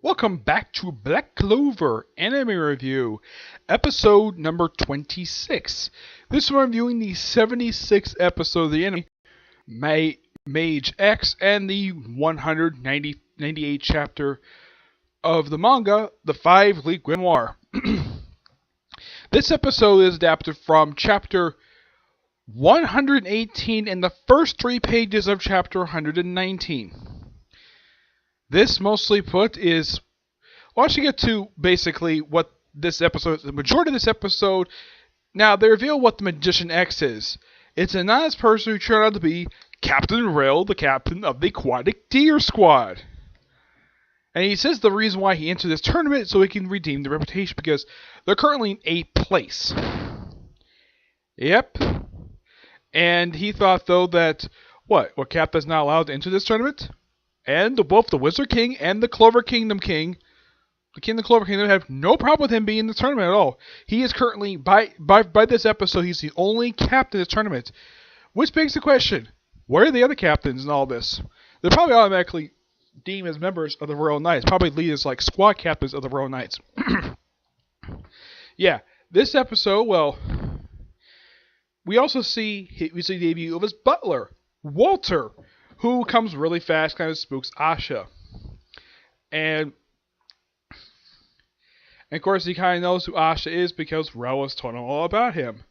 Welcome back to Black Clover Anime Review, episode number 26. This one I'm reviewing the 76th episode of the anime, Mage X, and the 198th chapter of the manga, The Five League Grimoire. This episode is adapted from chapter 118 and the first 3 pages of chapter 119. This, mostly put, is... Well, I should get to basically what this episode... The majority of this episode... Now, they reveal what the Magician X is. It's an honest person who turned out to be Captain Rail, the captain of the Aquatic Deer Squad. And he says the reason why he entered this tournament is so he can redeem their reputation, because they're currently in 8th place. Yep. And he thought, though, that... What captain's not allowed to enter this tournament? And both the Wizard King and the Clover Kingdom King, the King of the Clover Kingdom, have no problem with him being in the tournament at all. He is currently, by this episode, he's the only captain of this tournament. Which begs the question, where are the other captains in all this? They're probably automatically deemed as members of the Royal Knights, probably lead as like squad captains of the Royal Knights. Yeah, this episode, well, we also see the debut of his butler, Walter, who comes really fast, kind of spooks Asha. And of course, he kind of knows who Asha is because Rel has told him all about him.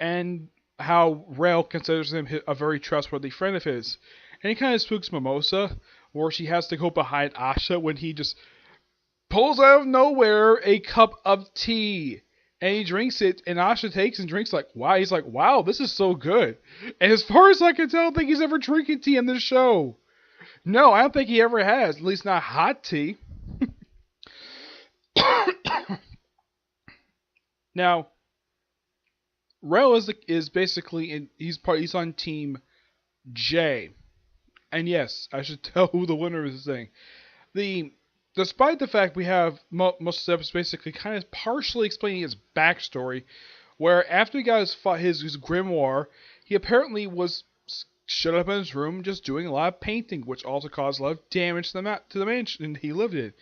And how Rel considers him a very trustworthy friend of his. And he kind of spooks Mimosa, where she has to go behind Asha when he just pulls out of nowhere a cup of tea. And he drinks it, and Asha takes and drinks like, wow. He's like, wow, this is so good. And as far as I can tell, I don't think he's ever drinking tea in this show. No, I don't think he ever has. At least not hot tea. Now, Rel is basically, he's on Team J. And yes, I should tell who the winner is this thing. Despite the fact we have most of the episodes basically kind of partially explaining his backstory, where after he got his grimoire, he apparently was shut up in his room just doing a lot of painting, which also caused a lot of damage to the mansion he lived in.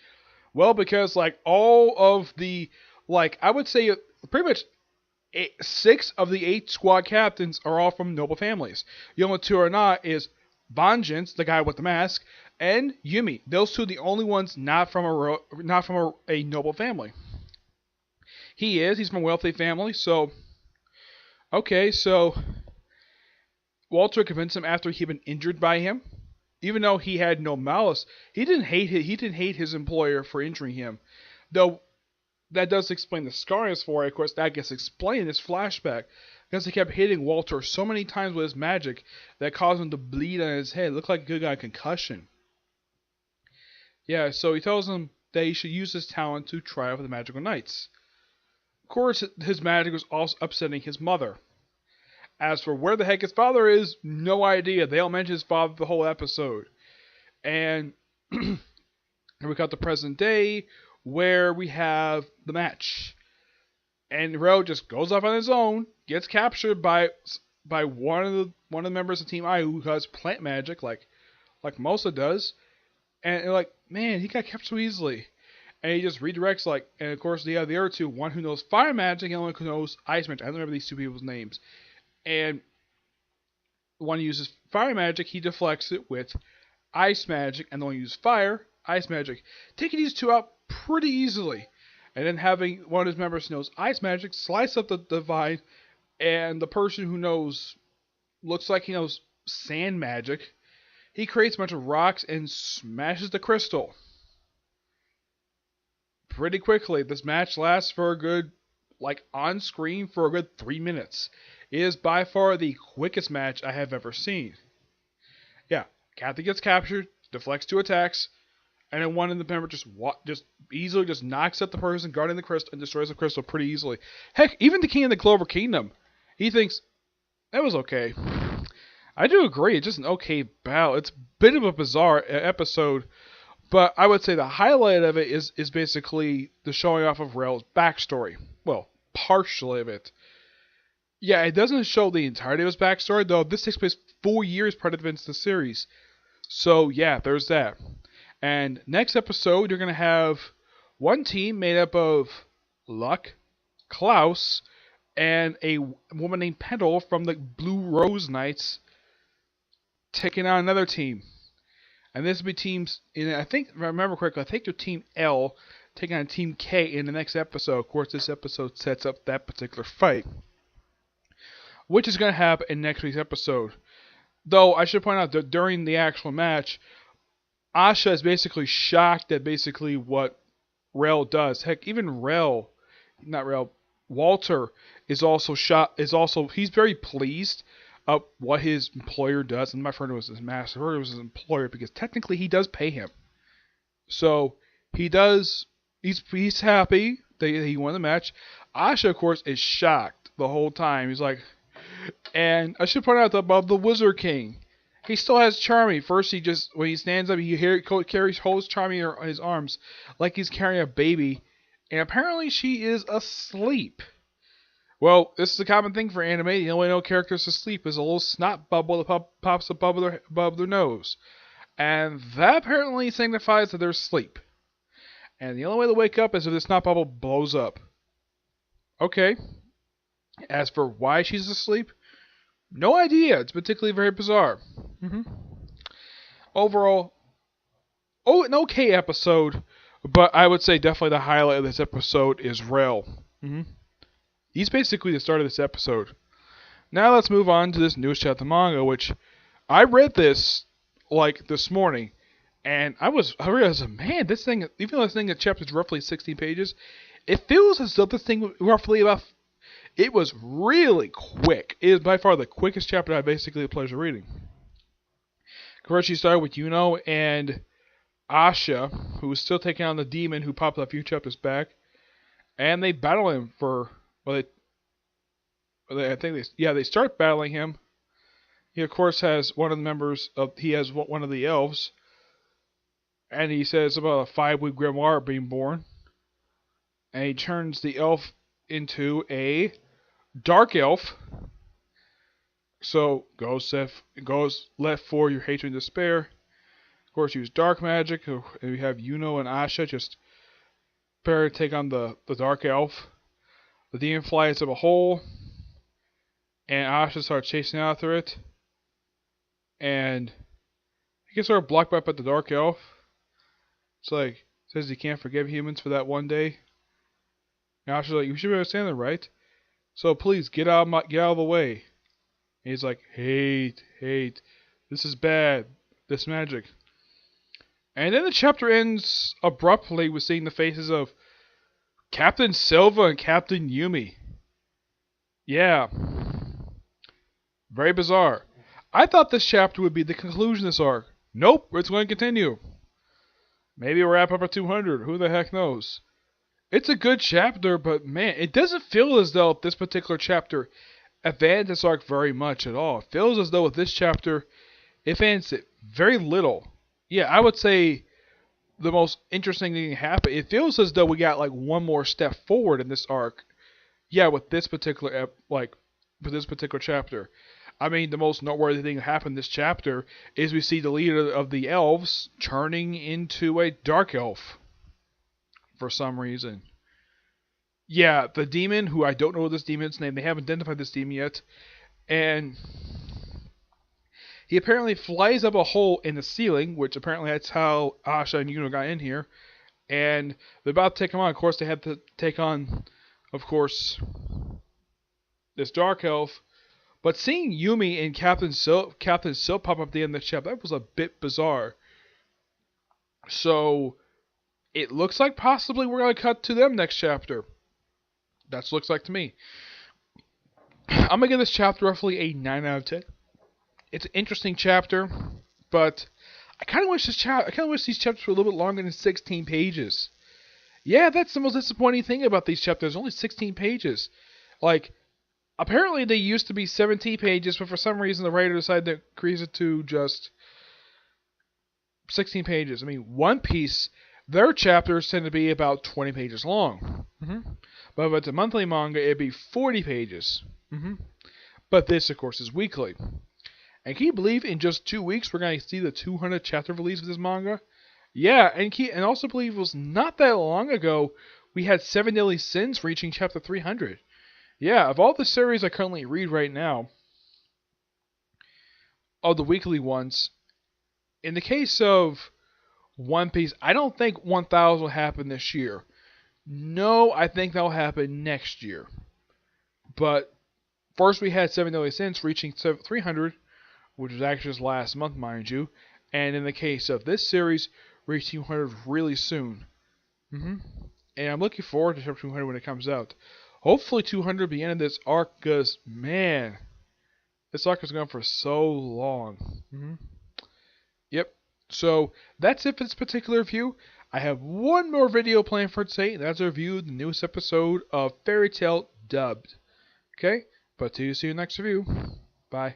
Well, because like all of the, like I would say pretty much 6 of the 8 squad captains are all from noble families. The only 2 are not is Banjins, the guy with the mask, and Yumi. Those 2 are the only ones not from a noble family. He's from a wealthy family, so okay, so Walter convinced him after he'd been injured by him, even though he had no malice. He didn't hate his employer for injuring him, though. That does explain the scars for it. Of course, that gets explained in this flashback, because he kept hitting Walter so many times with his magic that caused him to bleed on his head. It looked like a good guy concussion. Yeah, so he tells him that he should use his talent to try out for the Magical Knights. Of course, his magic was also upsetting his mother. As for where the heck his father is, no idea. They don't mention his father the whole episode. And we got the present day, where we have the match. And Rel just goes off on his own, gets captured by one of the members of Team I who has plant magic like Mosa does. And they're like, man, he got captured so easily. And he just redirects and of course they have the other 2, one who knows fire magic and one who knows ice magic. I don't remember these 2 people's names. And one who uses fire magic, he deflects it with ice magic, and the one who uses fire, ice magic. Taking these 2 out pretty easily, and then having one of his members who knows ice magic slice up the vine, and the person who looks like he knows sand magic, he creates a bunch of rocks and smashes the crystal pretty quickly. This match lasts for a good, on screen for a good 3 minutes. It is by far the quickest match I have ever seen. Yeah, Kathy gets captured, deflects 2 attacks, and then one of the members just easily knocks out the person guarding the crystal and destroys the crystal pretty easily. Heck, even the King of the Clover Kingdom, he thinks, that was okay. I do agree, it's just an okay battle. It's a bit of a bizarre episode, but I would say the highlight of it is basically the showing off of Rel's backstory. Well, partially of it. Yeah, it doesn't show the entirety of his backstory, though this takes place 4 years prior to the events of the series. So, yeah, there's that. And next episode, you're going to have one team made up of Luck, Klaus, and a woman named Pendle from the Blue Rose Knights taking on another team. And this will be teams, I think, if I remember correctly, I think they're Team L taking on Team K in the next episode. Of course, this episode sets up that particular fight, which is going to happen in next week's episode. Though, I should point out that during the actual match, Asha is basically shocked at basically what Rel does. Heck, even Walter is also shocked. He's very pleased of what his employer does. I'm not referring to his master, I heard it was his employer because technically he does pay him. So he does. He's happy that he won the match. Asha, of course, is shocked the whole time. He's like, and I should point out about the Wizard King. He still has Charmy. First, when he stands up, holds Charmy in his arms like he's carrying a baby, and apparently she is asleep. Well, this is a common thing for anime. The only way no character's asleep is a little snot bubble that pops above their nose, and that apparently signifies that they're asleep. And the only way to wake up is if the snot bubble blows up. Okay. As for why she's asleep, no idea. It's particularly very bizarre. Overall, an okay episode, but I would say definitely the highlight of this episode is Rel. He's basically the start of this episode. Now let's move on to this newest chapter of manga, which I read this like this morning, and I realized, man, this thing, even though this thing, the chapter is roughly 16 pages, it feels as though this thing was roughly about. It was really quick. It is by far the quickest chapter I basically had the pleasure of reading. Of course, you started with Yuno and Asha, who was still taking on the demon who popped up a few chapters back, and they battle him for. They start battling him. He of course has one of the members of. He has one of the elves, and he says about a 5-week Grimoire being born, and he turns the elf into a dark elf. So goes left for your hatred and despair. Of course, use dark magic. And we have Yuno and Asha just prepare to take on the dark elf. The demon flies up a hole, and Asha starts chasing after it, and he gets sort of blocked by the dark elf. It's like says he can't forgive humans for that one day. And Asha's like, you should understand that, right? So please get out of the way. And he's like, hate, this is bad, this magic. And then the chapter ends abruptly with seeing the faces of Captain Silva and Captain Yumi. Yeah. Very bizarre. I thought this chapter would be the conclusion of this arc. Nope, it's going to continue. Maybe we'll wrap up at 200, who the heck knows. It's a good chapter, but man, it doesn't feel as though this particular chapter advanced this arc very much at all. It feels as though with this chapter, it advanced it very little. Yeah, I would say the most interesting thing happened. It feels as though we got like one more step forward in this arc. Yeah, with this particular chapter. I mean, the most noteworthy thing that happened in this chapter is we see the leader of the elves turning into a dark elf. For some reason. Yeah, the demon, who I don't know this demon's name, they haven't identified this demon yet, and he apparently flies up a hole in the ceiling, which apparently that's how Asha and Yuno got in here, and they're about to take him on. Of course, they had to take on, of course, this dark elf, but seeing Yumi and Captain Silk pop up at the end of the chapter, that was a bit bizarre. So it looks like possibly we're going to cut to them next chapter. That's what it looks like to me. I'm going to give this chapter roughly a 9 out of 10. It's an interesting chapter, but I kind of wish these chapters were a little bit longer than 16 pages. Yeah, that's the most disappointing thing about these chapters. Only 16 pages. Like, apparently they used to be 17 pages, but for some reason the writer decided to increase it to just 16 pages. I mean, One Piece, their chapters tend to be about 20 pages long. But if it's a monthly manga, it'd be 40 pages. But this, of course, is weekly. And can you believe in just 2 weeks we're going to see the 200th chapter release of this manga? Yeah, and also believe it was not that long ago we had Seven Deadly Sins reaching chapter 300. Yeah, of all the series I currently read right now, of the weekly ones, in the case of One Piece, I don't think 1000 will happen this year. No, I think that'll happen next year. But first we had Seven Deadly Sins reaching 300, which was actually just last month, mind you. And in the case of this series, reaching 200 really soon. hmm And I'm looking forward to chapter 200 when it comes out. Hopefully 200 will be the end of this arc, because, man, this arc has gone for so long. Yep. So that's it for this particular review. I have one more video planned for today, and that's a review of the newest episode of Fairy Tail Dubbed. Okay? But see you in the next review. Bye.